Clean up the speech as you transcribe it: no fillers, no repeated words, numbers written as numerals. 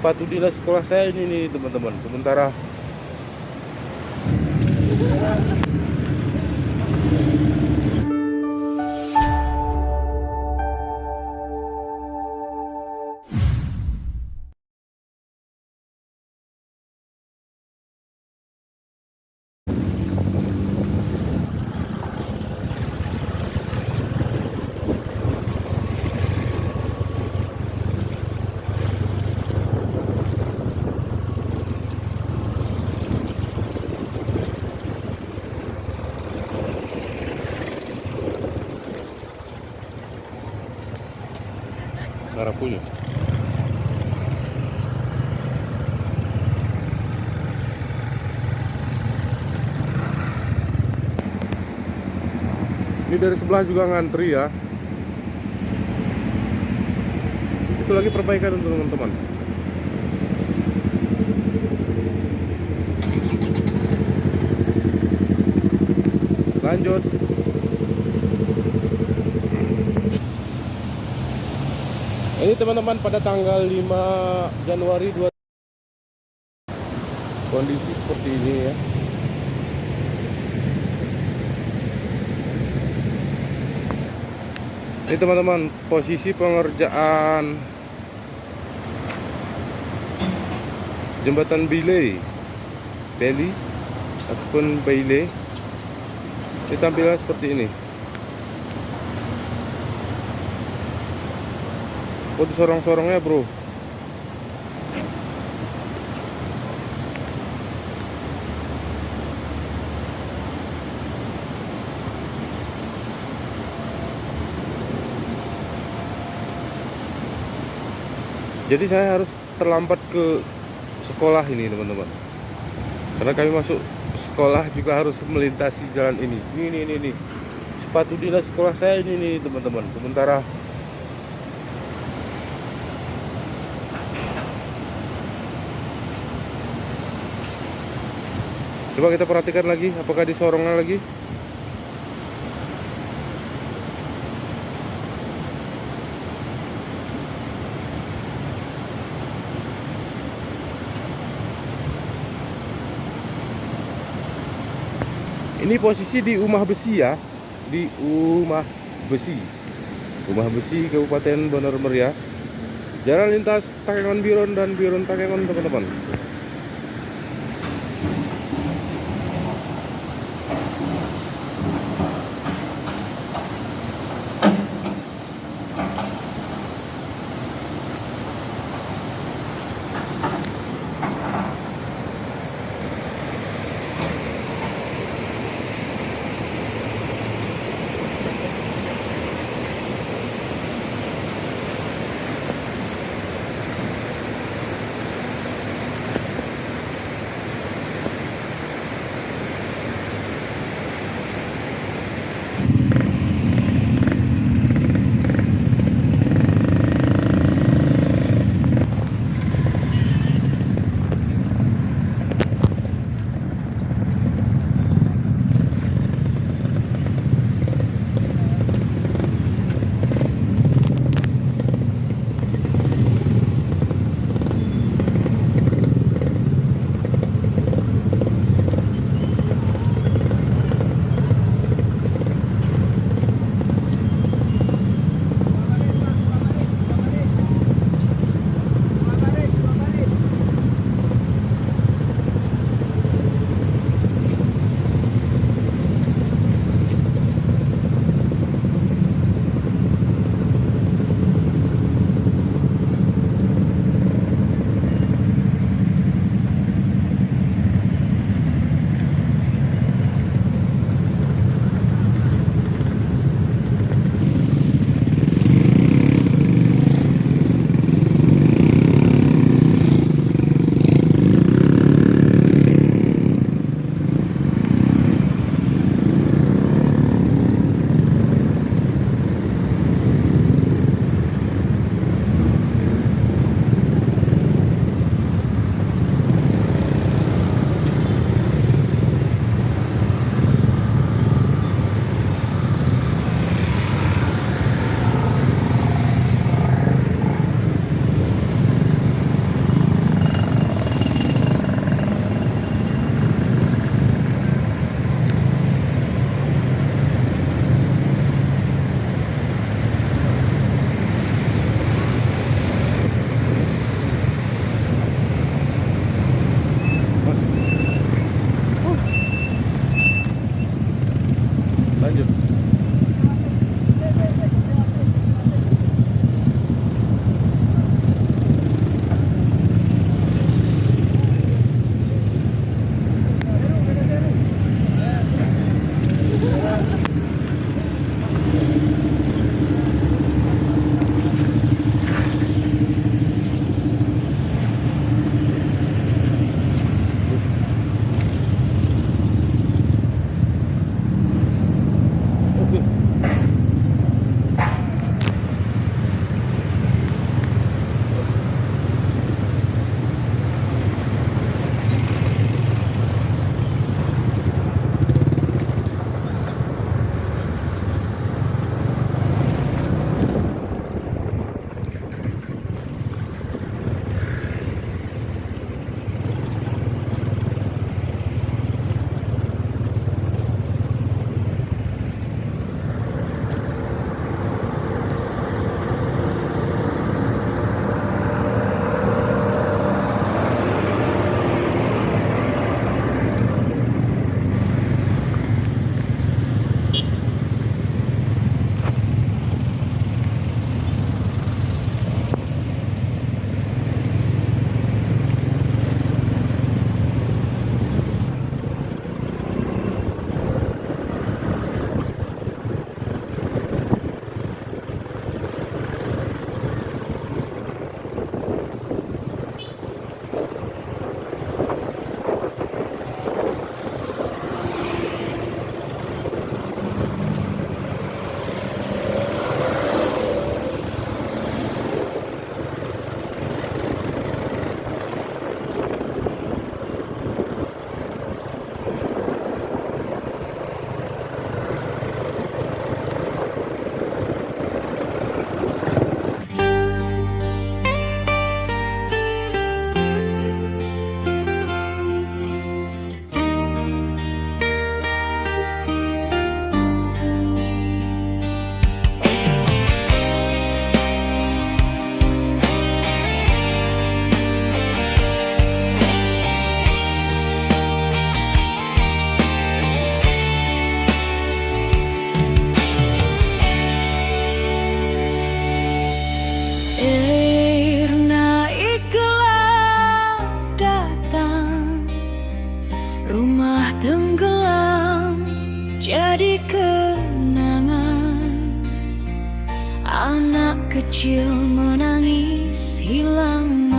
sepatu dinas sekolah saya ini nih teman-teman. Sementara Sarapunya. Ini dari sebelah juga ngantri ya. Itu lagi perbaikan untuk teman-teman. Lanjut. Ini teman-teman pada tanggal 5 Januari 2 kondisi seperti ini ya. Ini teman-teman posisi pengerjaan jembatan Bailey ataupun Bailey. Ini tampilan seperti ini. Oh, disorong-sorongnya bro. Jadi saya harus terlambat ke sekolah ini teman-teman. Karena kami masuk sekolah juga harus melintasi jalan ini. Ini. Sepatu dinas sekolah saya ini nih teman-teman. Sementara coba kita perhatikan lagi, apakah disorongnya lagi. Ini posisi di Umah Besi ya, di Umah Besi, Kabupaten Bener Meriah. Jalan lintas Takengon Biron dan Biron Takengon teman-teman. anak kecil menangis hilang